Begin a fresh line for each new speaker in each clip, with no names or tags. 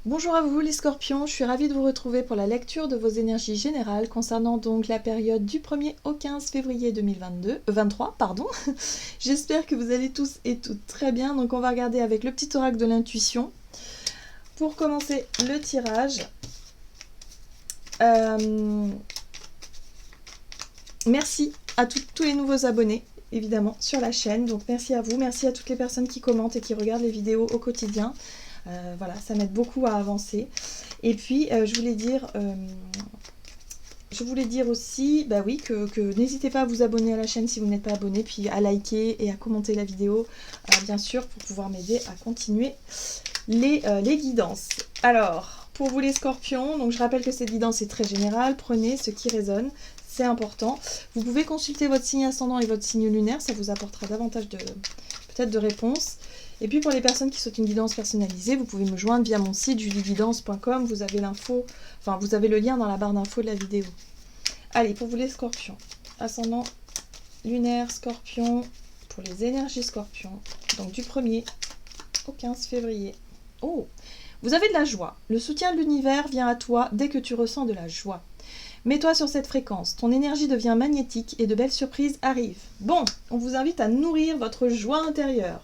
Bonjour à vous les scorpions, je suis ravie de vous retrouver pour la lecture de vos énergies générales concernant donc la période du 1er au 15 février 2023. J'espère que vous allez tous et toutes très bien, donc on va regarder avec le petit oracle de l'intuition. Pour commencer le tirage, merci à tous les nouveaux abonnés, évidemment, sur la chaîne, donc merci à vous, merci à toutes les personnes qui commentent et qui regardent les vidéos au quotidien. Voilà, ça m'aide beaucoup à avancer. Et puis, je voulais dire aussi, bah oui, que n'hésitez pas à vous abonner à la chaîne si vous n'êtes pas abonné, puis à liker et à commenter la vidéo, bien sûr, pour pouvoir m'aider à continuer les guidances. Alors, pour vous les scorpions, donc je rappelle que cette guidance est très générale, prenez ce qui résonne, c'est important. Vous pouvez consulter votre signe ascendant et votre signe lunaire, ça vous apportera davantage peut-être de réponses. Et puis pour les personnes qui souhaitent une guidance personnalisée, vous pouvez me joindre via mon site julieguidance.com, vous avez l'info, enfin vous avez le lien dans la barre d'infos de la vidéo. Allez, pour vous les scorpions, ascendant lunaire scorpion, pour les énergies scorpions, donc du 1er au 15 février. Oh, vous avez de la joie, le soutien de l'univers vient à toi dès que tu ressens de la joie. Mets-toi sur cette fréquence, ton énergie devient magnétique et de belles surprises arrivent. Bon, on vous invite à nourrir votre joie intérieure.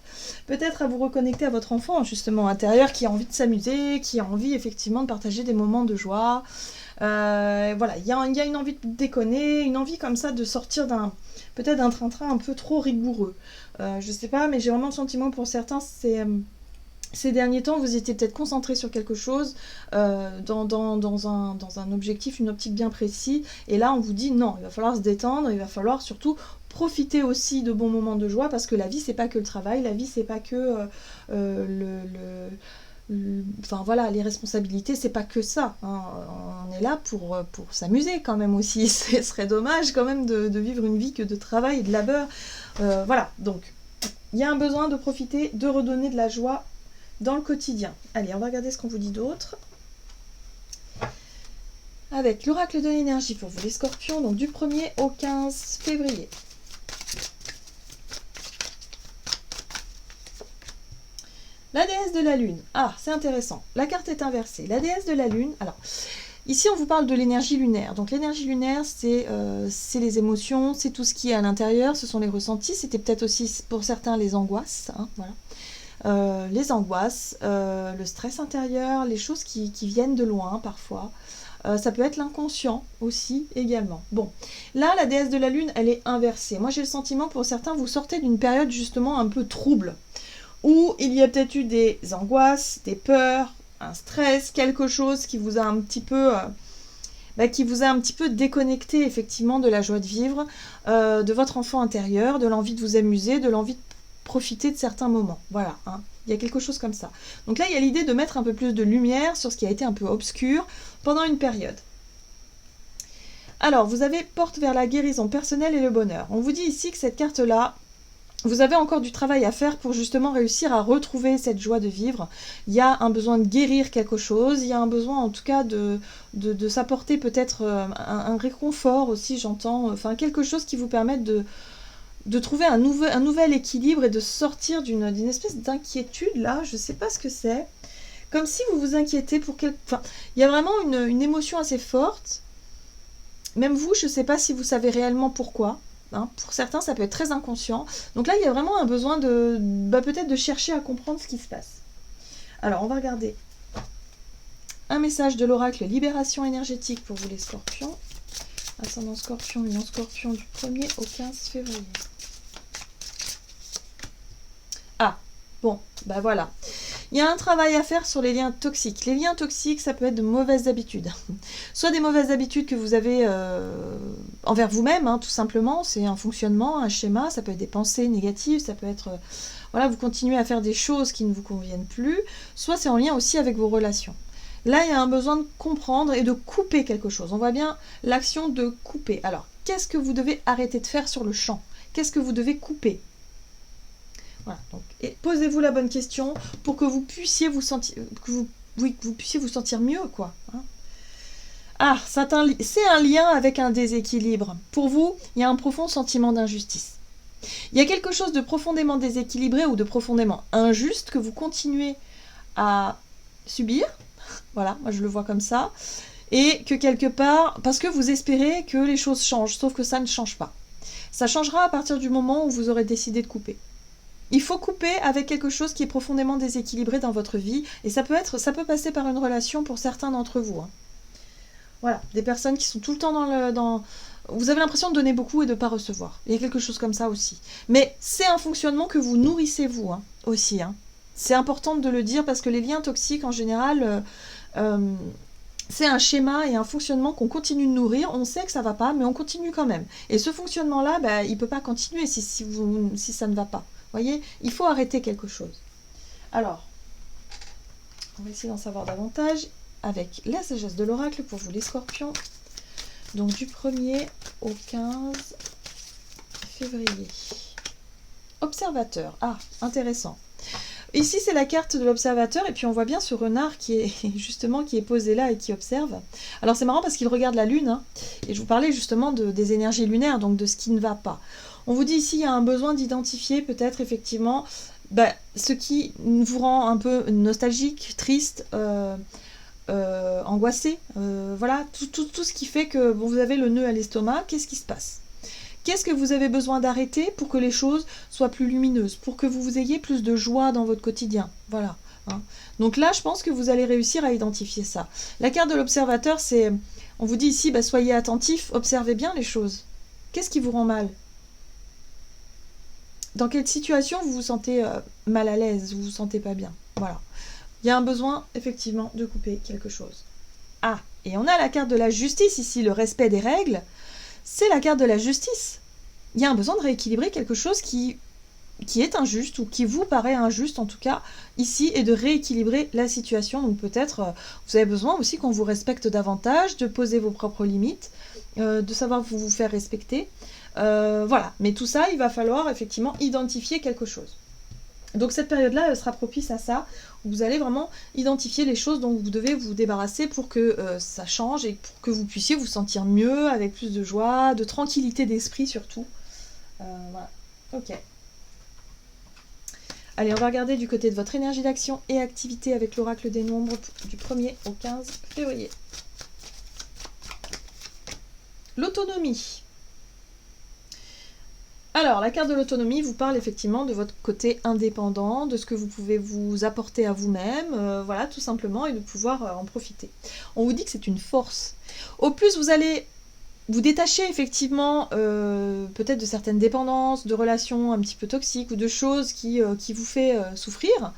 Peut-être à vous reconnecter à votre enfant, justement, intérieur, qui a envie de s'amuser, qui a envie, effectivement, de partager des moments de joie. Voilà, il y a une envie de déconner, une envie comme ça de sortir peut-être d'un train-train un peu trop rigoureux. Je sais pas, mais j'ai vraiment le sentiment pour certains, ces derniers temps, vous étiez peut-être concentré sur quelque chose, dans un objectif, une optique bien précis, et là on vous dit non, il va falloir se détendre, il va falloir surtout profiter aussi de bons moments de joie, parce que la vie c'est pas que le travail, la vie c'est pas que enfin voilà, les responsabilités, c'est pas que ça, hein. On est là pour s'amuser quand même aussi, ce serait dommage quand même de vivre une vie que de travail et de labeur. Voilà, donc il y a un besoin de profiter, de redonner de la joie dans le quotidien. Allez, on va regarder ce qu'on vous dit d'autre. Avec l'oracle de l'énergie pour vous les scorpions, donc du 1er au 15 février. La déesse de la lune. Ah, c'est intéressant. La carte est inversée. La déesse de la lune, alors, ici on vous parle de l'énergie lunaire. Donc l'énergie lunaire, c'est les émotions, c'est tout ce qui est à l'intérieur, ce sont les ressentis, c'était peut-être aussi pour certains les angoisses, hein, voilà. Les angoisses, le stress intérieur, les choses qui viennent de loin parfois. Ça peut être l'inconscient aussi également. Bon, là la déesse de la lune elle est inversée. Moi j'ai le sentiment pour certains vous sortez d'une période justement un peu trouble, où il y a peut-être eu des angoisses, des peurs, un stress, quelque chose qui vous a un petit peu... déconnecté effectivement de la joie de vivre, de votre enfant intérieur, de l'envie de vous amuser, de l'envie de profiter de certains moments. Voilà, hein. Il y a quelque chose comme ça. Donc là, il y a l'idée de mettre un peu plus de lumière sur ce qui a été un peu obscur pendant une période. Alors, vous avez porte vers la guérison personnelle et le bonheur. On vous dit ici que cette carte-là, vous avez encore du travail à faire pour justement réussir à retrouver cette joie de vivre. Il y a un besoin de guérir quelque chose, il y a un besoin en tout cas de s'apporter peut-être un réconfort aussi, j'entends, enfin quelque chose qui vous permette de trouver un nouvel équilibre et de sortir d'une espèce d'inquiétude là, je sais pas ce que c'est, comme si vous vous inquiétez pour quelque... Enfin, il y a vraiment une émotion assez forte, même vous, je sais pas si vous savez réellement pourquoi, hein. Pour certains ça peut être très inconscient, donc là il y a vraiment un besoin peut-être de chercher à comprendre ce qui se passe. Alors on va regarder un message de l'oracle libération énergétique pour vous les scorpions, ascendant scorpion, lunaire scorpion du 1er au 15 février. Ah, bon, bah voilà. Il y a un travail à faire sur les liens toxiques. Les liens toxiques, ça peut être de mauvaises habitudes. Soit des mauvaises habitudes que vous avez envers vous-même, hein, tout simplement. C'est un fonctionnement, un schéma. Ça peut être des pensées négatives. Ça peut être... voilà, vous continuez à faire des choses qui ne vous conviennent plus. Soit c'est en lien aussi avec vos relations. Là, il y a un besoin de comprendre et de couper quelque chose. On voit bien l'action de couper. Alors, qu'est-ce que vous devez arrêter de faire sur le champ? Qu'est-ce que vous devez couper? Voilà, donc posez-vous la bonne question pour que vous puissiez vous sentir, vous puissiez vous sentir mieux, quoi. Hein. Ah, c'est un lien avec un déséquilibre. Pour vous, il y a un profond sentiment d'injustice. Il y a quelque chose de profondément déséquilibré ou de profondément injuste que vous continuez à subir, Voilà, moi je le vois comme ça. Et que quelque part, parce que vous espérez que les choses changent, sauf que ça ne change pas. Ça changera à partir du moment où vous aurez décidé de couper. Il faut couper avec quelque chose qui est profondément déséquilibré dans votre vie, et ça peut passer par une relation pour certains d'entre vous. Hein. Voilà, des personnes qui sont tout le temps vous avez l'impression de donner beaucoup et de ne pas recevoir. Il y a quelque chose comme ça aussi. Mais c'est un fonctionnement que vous nourrissez vous, hein, aussi. Hein. C'est important de le dire parce que les liens toxiques, en général, c'est un schéma et un fonctionnement qu'on continue de nourrir. On sait que ça ne va pas, mais on continue quand même. Et ce fonctionnement-là, bah, il ne peut pas continuer si ça ne va pas. Vous voyez, il faut arrêter quelque chose. Alors, on va essayer d'en savoir davantage avec la sagesse de l'oracle pour vous les scorpions. Donc du 1er au 15 février. Observateur. Ah, intéressant. Ici, c'est la carte de l'observateur, et puis on voit bien ce renard qui est posé là et qui observe. Alors c'est marrant parce qu'il regarde la lune, hein, et je vous parlais justement des énergies lunaires, donc de ce qui ne va pas. On vous dit ici, il y a un besoin d'identifier peut-être effectivement ce qui vous rend un peu nostalgique, triste, angoissé. Voilà, tout ce qui fait que vous avez le nœud à l'estomac. Qu'est-ce qui se passe ? Qu'est-ce que vous avez besoin d'arrêter pour que les choses soient plus lumineuses, pour que vous ayez plus de joie dans votre quotidien? Voilà. Hein. Donc là, je pense que vous allez réussir à identifier ça. La carte de l'observateur, on vous dit ici, soyez attentifs, observez bien les choses. Qu'est-ce qui vous rend mal? Dans quelle situation vous vous sentez mal à l'aise, vous vous sentez pas bien? Voilà. Il y a un besoin, effectivement, de couper quelque chose. Ah, et on a la carte de la justice ici, le respect des règles. C'est la carte de la justice. Il y a un besoin de rééquilibrer quelque chose qui est injuste, ou qui vous paraît injuste en tout cas ici, et de rééquilibrer la situation. Donc peut-être vous avez besoin aussi qu'on vous respecte davantage, de poser vos propres limites, de savoir vous faire respecter. Voilà, mais tout ça, il va falloir effectivement identifier quelque chose. Donc cette période-là, elle sera propice à ça, où vous allez vraiment identifier les choses dont vous devez vous débarrasser pour que ça change et pour que vous puissiez vous sentir mieux, avec plus de joie, de tranquillité d'esprit surtout. Voilà, ok. Allez, on va regarder du côté de votre énergie d'action et activité avec l'oracle des nombres du 1er au 15 février. L'autonomie. Alors, la carte de l'autonomie vous parle effectivement de votre côté indépendant, de ce que vous pouvez vous apporter à vous-même, voilà, tout simplement, et de pouvoir en profiter. On vous dit que c'est une force. Au plus vous allez vous détacher effectivement peut-être de certaines dépendances, de relations un petit peu toxiques ou de choses qui vous fait souffrir,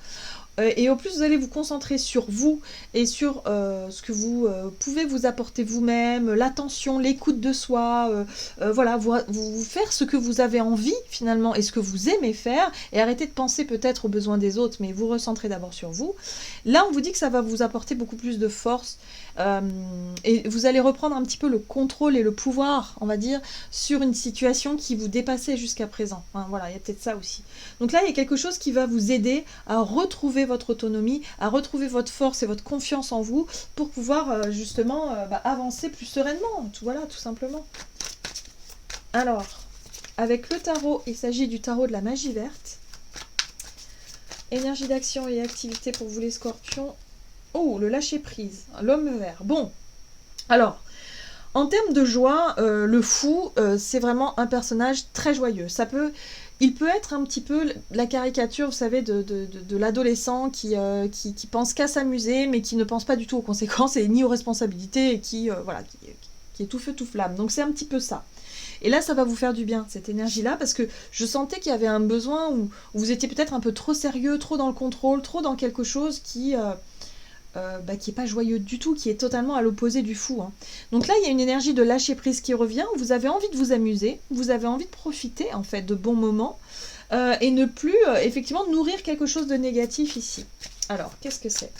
et au plus vous allez vous concentrer sur vous et sur ce que vous pouvez vous apporter vous-même, l'attention, l'écoute de soi, voilà, vous faire ce que vous avez envie finalement et ce que vous aimez faire, et arrêter de penser peut-être aux besoins des autres, mais vous recentrer d'abord sur vous. Là on vous dit que ça va vous apporter beaucoup plus de force, et vous allez reprendre un petit peu le contrôle et le pouvoir, on va dire, sur une situation qui vous dépassait jusqu'à présent. Hein, voilà, il y a peut-être ça aussi. Donc là il y a quelque chose qui va vous aider à retrouver votre autonomie, à retrouver votre force et votre confiance en vous pour pouvoir justement avancer plus sereinement, voilà, tout simplement. Alors, avec le tarot, il s'agit du tarot de la magie verte. Énergie d'action et activité pour vous les scorpions. Oh, le lâcher prise, l'homme vert. Bon, alors, en termes de joie, le fou, c'est vraiment un personnage très joyeux. Il peut être un petit peu la caricature, vous savez, de l'adolescent qui pense qu'à s'amuser, mais qui ne pense pas du tout aux conséquences et ni aux responsabilités, et qui est tout feu, tout flamme. Donc c'est un petit peu ça. Et là, ça va vous faire du bien, cette énergie-là, parce que je sentais qu'il y avait un besoin où vous étiez peut-être un peu trop sérieux, trop dans le contrôle, trop dans quelque chose qui est pas joyeux du tout, qui est totalement à l'opposé du fou. Hein. Donc là, il y a une énergie de lâcher prise qui revient, où vous avez envie de vous amuser, vous avez envie de profiter en fait de bons moments, et ne plus effectivement nourrir quelque chose de négatif ici. Alors, qu'est-ce que c'est ?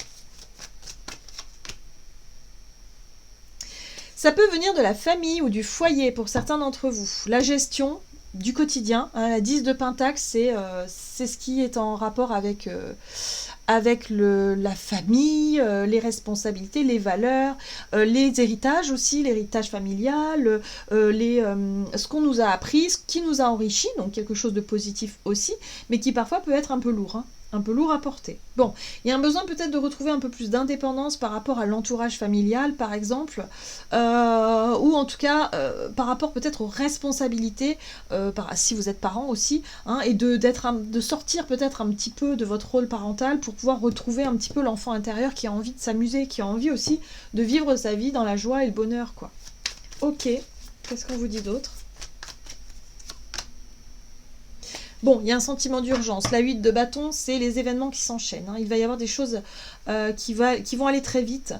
Ça peut venir de la famille ou du foyer pour certains d'entre vous. La gestion du quotidien, hein, la 10 de Pentacle, c'est ce qui est en rapport avec la famille, les responsabilités, les valeurs, les héritages aussi, l'héritage familial, ce qu'on nous a appris, ce qui nous a enrichi, donc quelque chose de positif aussi, mais qui parfois peut être un peu lourd. Hein. un peu lourd à porter. Bon, il y a un besoin peut-être de retrouver un peu plus d'indépendance par rapport à l'entourage familial, par exemple, ou en tout cas par rapport peut-être aux responsabilités, si vous êtes parent aussi, hein, et de sortir peut-être un petit peu de votre rôle parental pour pouvoir retrouver un petit peu l'enfant intérieur qui a envie de s'amuser, qui a envie aussi de vivre sa vie dans la joie et le bonheur, quoi. Ok, qu'est-ce qu'on vous dit d'autre ? Bon, il y a un sentiment d'urgence. La 8 de bâton, c'est les événements qui s'enchaînent. Hein. Il va y avoir des choses qui vont aller très vite.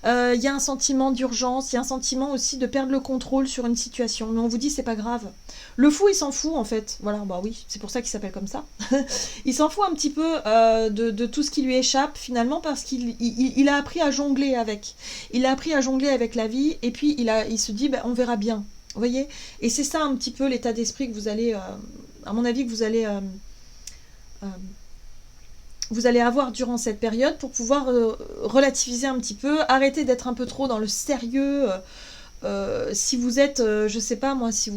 Il y a un sentiment d'urgence, il y a un sentiment aussi de perdre le contrôle sur une situation. Mais on vous dit, c'est pas grave. Le fou, il s'en fout, en fait. Voilà, bah oui, c'est pour ça qu'il s'appelle comme ça. Il s'en fout un petit peu de tout ce qui lui échappe, finalement, parce qu'il a appris à jongler avec. Il a appris à jongler avec la vie, et puis il se dit, bah, on verra bien. Vous voyez ? Et c'est ça un petit peu l'état d'esprit que vous allez... à mon avis, que vous allez avoir durant cette période pour pouvoir relativiser un petit peu, arrêter d'être un peu trop dans le sérieux. Si vous êtes, je sais pas moi, si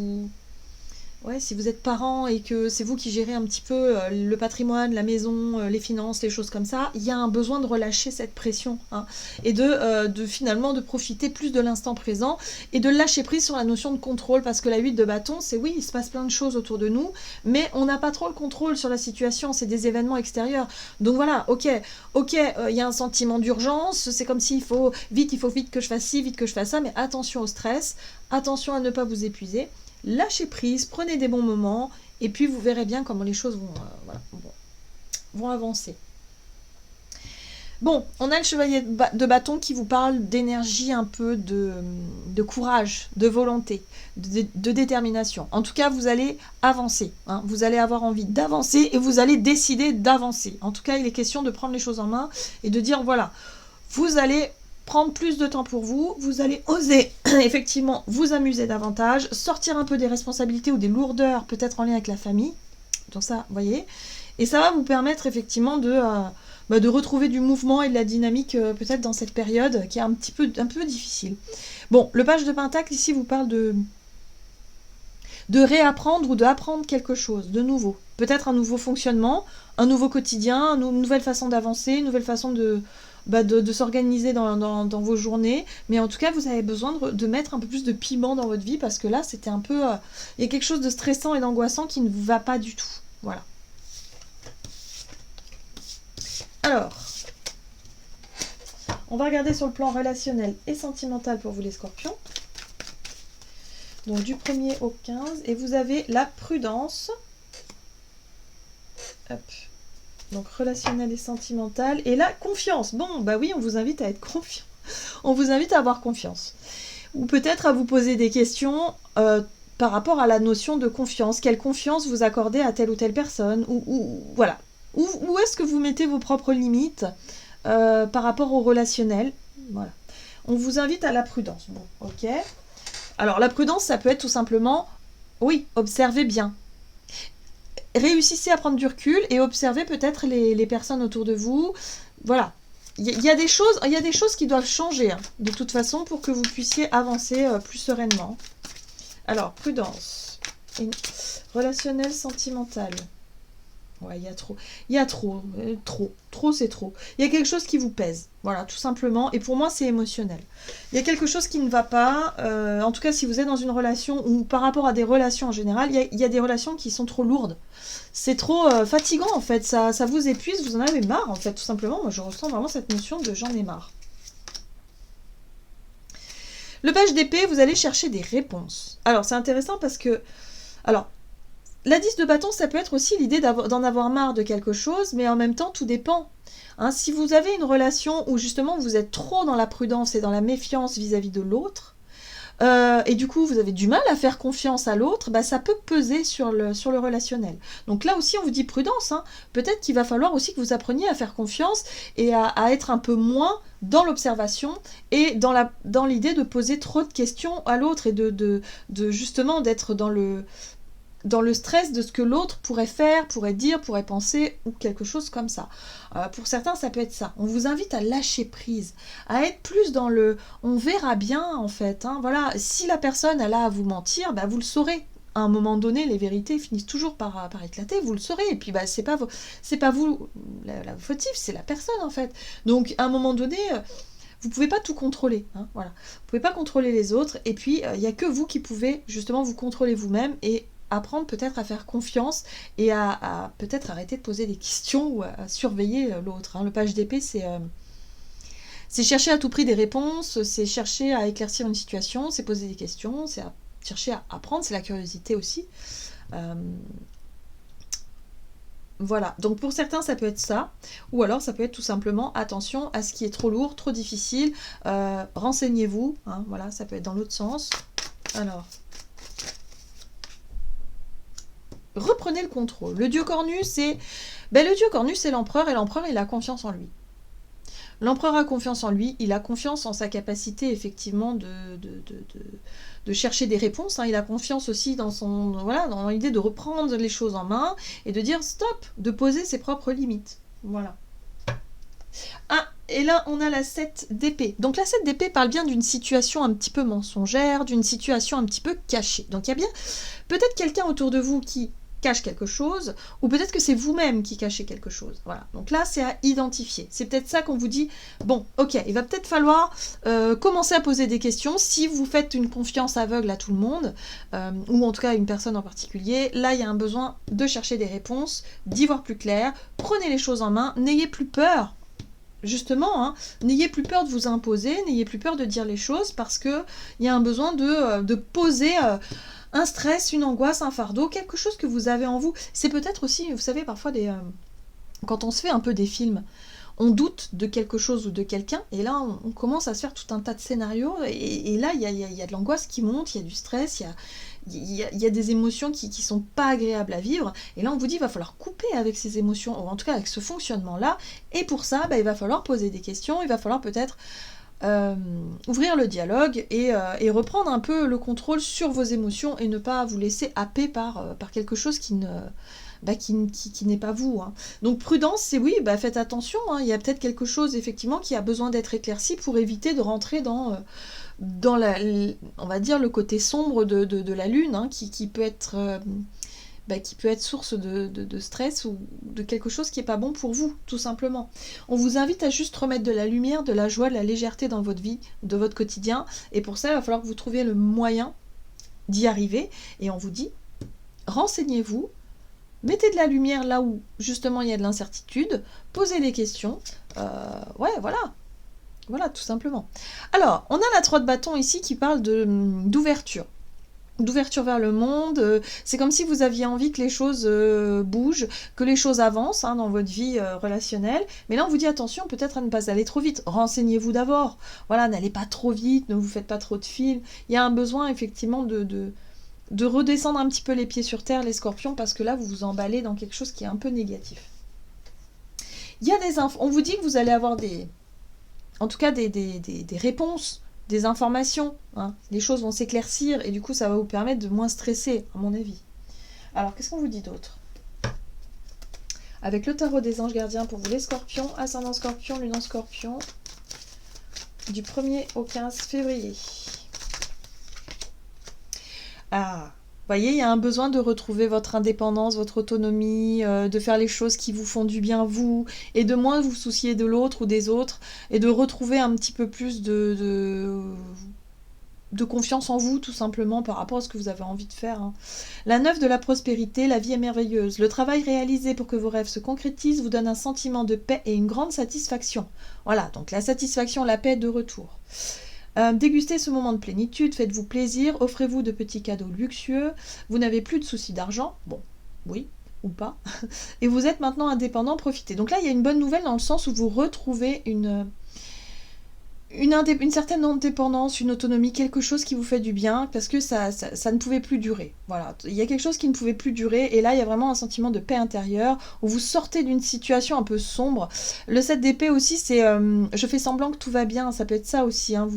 vous êtes parent et que c'est vous qui gérez un petit peu le patrimoine, la maison, les finances, les choses comme ça, il y a un besoin de relâcher cette pression, hein, et de finalement de profiter plus de l'instant présent et de lâcher prise sur la notion de contrôle, parce que la 8 de bâton, c'est oui, il se passe plein de choses autour de nous, mais on n'a pas trop le contrôle sur la situation, c'est des événements extérieurs. Donc voilà, ok, il y a un sentiment d'urgence, c'est comme s'il faut vite que je fasse ci, vite que je fasse ça, mais attention au stress, attention à ne pas vous épuiser. Lâchez prise, prenez des bons moments, et puis vous verrez bien comment les choses vont avancer. Bon, on a le chevalier de bâton qui vous parle d'énergie, un peu de courage, de volonté, de détermination. En tout cas, vous allez avancer, hein, vous allez avoir envie d'avancer et vous allez décider d'avancer. En tout cas, il est question de prendre les choses en main et de dire, voilà, vous allez prendre plus de temps pour vous, vous allez oser effectivement vous amuser davantage, sortir un peu des responsabilités ou des lourdeurs peut-être en lien avec la famille, donc ça, vous voyez, et ça va vous permettre effectivement de retrouver du mouvement et de la dynamique peut-être dans cette période qui est un peu difficile. Bon, le page de Pentacle ici vous parle de réapprendre ou d'apprendre quelque chose de nouveau, peut-être un nouveau fonctionnement, un nouveau quotidien, une nouvelle façon d'avancer, une nouvelle façon de s'organiser dans vos journées, mais en tout cas vous avez besoin de mettre un peu plus de piment dans votre vie, parce que là c'était un peu il y a quelque chose de stressant et d'angoissant qui ne vous va pas du tout. Voilà. Alors, on va regarder sur le plan relationnel et sentimental pour vous les scorpions. Donc du 1er au 15, et vous avez la prudence. Hop. Donc relationnel et sentimental. Et la confiance. Bon, bah oui, on vous invite à être confiant. On vous invite à avoir confiance. Ou peut-être à vous poser des questions par rapport à la notion de confiance. Quelle confiance vous accordez à telle ou telle personne, voilà. Où est-ce que vous mettez vos propres limites par rapport au relationnel. Voilà. On vous invite à la prudence. Bon, ok. Alors la prudence, ça peut être tout simplement, oui, observez bien. Réussissez à prendre du recul et observez peut-être les personnes autour de vous. Voilà. Il y a des choses qui doivent changer, hein, de toute façon, pour que vous puissiez avancer plus sereinement. Alors, prudence. Relationnel, sentimental. Ouais, il y a trop, c'est trop. Il y a quelque chose qui vous pèse, voilà, tout simplement. Et pour moi, c'est émotionnel. Il y a quelque chose qui ne va pas, en tout cas, si vous êtes dans une relation, ou par rapport à des relations en général, il y a des relations qui sont trop lourdes. C'est trop fatigant, en fait. Ça vous épuise, vous en avez marre, en fait, tout simplement. Moi, je ressens vraiment cette notion de j'en ai marre. Le page d'épée, vous allez chercher des réponses. Alors, c'est intéressant parce que... Alors, la 10 de bâton, ça peut être aussi l'idée d'en avoir marre de quelque chose, mais en même temps, tout dépend. Hein, si vous avez une relation où justement vous êtes trop dans la prudence et dans la méfiance vis-à-vis de l'autre, et du coup vous avez du mal à faire confiance à l'autre, bah, ça peut peser sur le relationnel. Donc là aussi on vous dit prudence, hein. Peut-être qu'il va falloir aussi que vous appreniez à faire confiance et à être un peu moins dans l'observation et dans l'idée de poser trop de questions à l'autre et de justement d'être dans le stress de ce que l'autre pourrait faire, pourrait dire, pourrait penser, ou quelque chose comme ça. Pour certains, ça peut être ça. On vous invite à lâcher prise, à être plus dans le « on verra bien », en fait. Hein, voilà. Si la personne, elle a à vous mentir, bah, vous le saurez. à un moment donné, les vérités finissent toujours par éclater, vous le saurez, et puis bah, c'est pas vous la fautif, c'est la personne en fait. Donc à un moment donné, vous pouvez pas tout contrôler, hein, voilà. Vous pouvez pas contrôler les autres, et puis il n'y a que vous qui pouvez justement vous contrôler vous-même, et apprendre peut-être à faire confiance, et à peut-être arrêter de poser des questions, ou à surveiller l'autre, hein. Le page d'épée, c'est chercher à tout prix des réponses, c'est chercher à éclaircir une situation, c'est poser des questions, c'est chercher à apprendre, c'est la curiosité aussi. Voilà, donc pour certains ça peut être ça, ou alors ça peut être tout simplement attention à ce qui est trop lourd, trop difficile, renseignez-vous, hein, voilà, ça peut être dans l'autre sens. Alors, reprenez le contrôle. Le dieu cornu, c'est l'empereur, et l'empereur il a confiance en lui. L'empereur a confiance en lui, il a confiance en sa capacité effectivement de chercher des réponses, hein. Il a confiance aussi dans dans l'idée de reprendre les choses en main et de dire stop, de poser ses propres limites. Voilà. Ah, et là on a la 7 d'épée. Donc la 7 d'épée parle bien d'une situation un petit peu mensongère, d'une situation un petit peu cachée. Donc il y a bien peut-être quelqu'un autour de vous qui cache quelque chose, ou peut-être que c'est vous-même qui cachez quelque chose. Voilà. Donc là, c'est à identifier. C'est peut-être ça qu'on vous dit, bon, ok, il va peut-être falloir commencer à poser des questions. Si vous faites une confiance aveugle à tout le monde, ou en tout cas à une personne en particulier, là, il y a un besoin de chercher des réponses, d'y voir plus clair. Prenez les choses en main, n'ayez plus peur. Justement, hein, n'ayez plus peur de vous imposer, n'ayez plus peur de dire les choses, parce qu'il y a un besoin de poser un stress, une angoisse, un fardeau, quelque chose que vous avez en vous. C'est peut-être aussi, vous savez, parfois, quand on se fait un peu des films, on doute de quelque chose ou de quelqu'un, et là, on commence à se faire tout un tas de scénarios, et là, il y a de l'angoisse qui monte, il y a du stress, il y a des émotions qui sont pas agréables à vivre, et là, on vous dit, il va falloir couper avec ces émotions, ou en tout cas avec ce fonctionnement-là, et pour ça, il va falloir poser des questions, il va falloir peut-être ouvrir le dialogue et reprendre un peu le contrôle sur vos émotions et ne pas vous laisser happer par quelque chose qui n'est pas vous, hein. Donc prudence, c'est oui, faites attention, hein. Il y a peut-être quelque chose effectivement qui a besoin d'être éclairci pour éviter de rentrer dans on va dire le côté sombre de la lune, hein, qui peut être source de stress ou de quelque chose qui n'est pas bon pour vous, tout simplement. On vous invite à juste remettre de la lumière, de la joie, de la légèreté dans votre vie, de votre quotidien, et pour ça, il va falloir que vous trouviez le moyen d'y arriver, et on vous dit, renseignez-vous, mettez de la lumière là où, justement, il y a de l'incertitude, posez des questions, voilà, tout simplement. Alors, on a la 3 de bâton ici qui parle d'ouverture vers le monde. C'est comme si vous aviez envie que les choses bougent, que les choses avancent, hein, dans votre vie relationnelle. Mais là, on vous dit attention, peut-être à ne pas aller trop vite. Renseignez-vous d'abord. Voilà, n'allez pas trop vite, ne vous faites pas trop de fils. Il y a un besoin, effectivement, de redescendre un petit peu les pieds sur terre, les scorpions, parce que là, vous vous emballez dans quelque chose qui est un peu négatif. Il y a des infos. On vous dit que vous allez avoir des réponses, des informations, hein. Les choses vont s'éclaircir et du coup ça va vous permettre de moins stresser, à mon avis. Alors qu'est-ce qu'on vous dit d'autre? Avec le tarot des anges gardiens pour vous les scorpions, ascendant scorpion, lune en scorpion, du 1er au 15 février. Ah, vous voyez, il y a un besoin de retrouver votre indépendance, votre autonomie, de faire les choses qui vous font du bien vous, et de moins vous soucier de l'autre ou des autres, et de retrouver un petit peu plus de confiance en vous, tout simplement, par rapport à ce que vous avez envie de faire, hein. La 9 de la prospérité, la vie est merveilleuse. Le travail réalisé pour que vos rêves se concrétisent vous donne un sentiment de paix et une grande satisfaction. Voilà, donc la satisfaction, la paix de retour. Dégustez ce moment de plénitude, faites-vous plaisir, offrez-vous de petits cadeaux luxueux, vous n'avez plus de soucis d'argent, bon, oui, ou pas, et vous êtes maintenant indépendant, profitez. Donc là, il y a une bonne nouvelle dans le sens où vous retrouvez une certaine indépendance, une autonomie, quelque chose qui vous fait du bien, parce que ça ne pouvait plus durer. Voilà, il y a quelque chose qui ne pouvait plus durer, et là il y a vraiment un sentiment de paix intérieure, où vous sortez d'une situation un peu sombre. Le 7 d'épée aussi, c'est je fais semblant que tout va bien, ça peut être ça aussi, hein.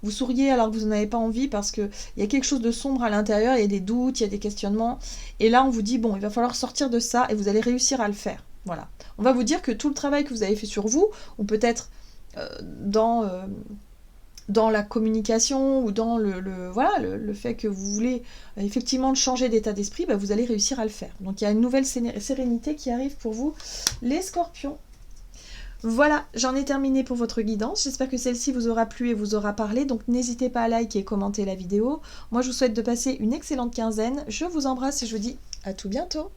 Vous souriez alors que vous n'en avez pas envie, parce qu'il y a quelque chose de sombre à l'intérieur, il y a des doutes, il y a des questionnements, et là on vous dit, bon, il va falloir sortir de ça, et vous allez réussir à le faire. Voilà. On va vous dire que tout le travail que vous avez fait sur vous, ou peut-être dans dans la communication ou dans voilà, le fait que vous voulez effectivement changer d'état d'esprit, bah, vous allez réussir à le faire. Donc il y a une nouvelle sérénité qui arrive pour vous, les scorpions. Voilà, j'en ai terminé pour votre guidance. J'espère que celle-ci vous aura plu et vous aura parlé. Donc n'hésitez pas à liker et commenter la vidéo. Moi, je vous souhaite de passer une excellente quinzaine. Je vous embrasse et je vous dis à tout bientôt.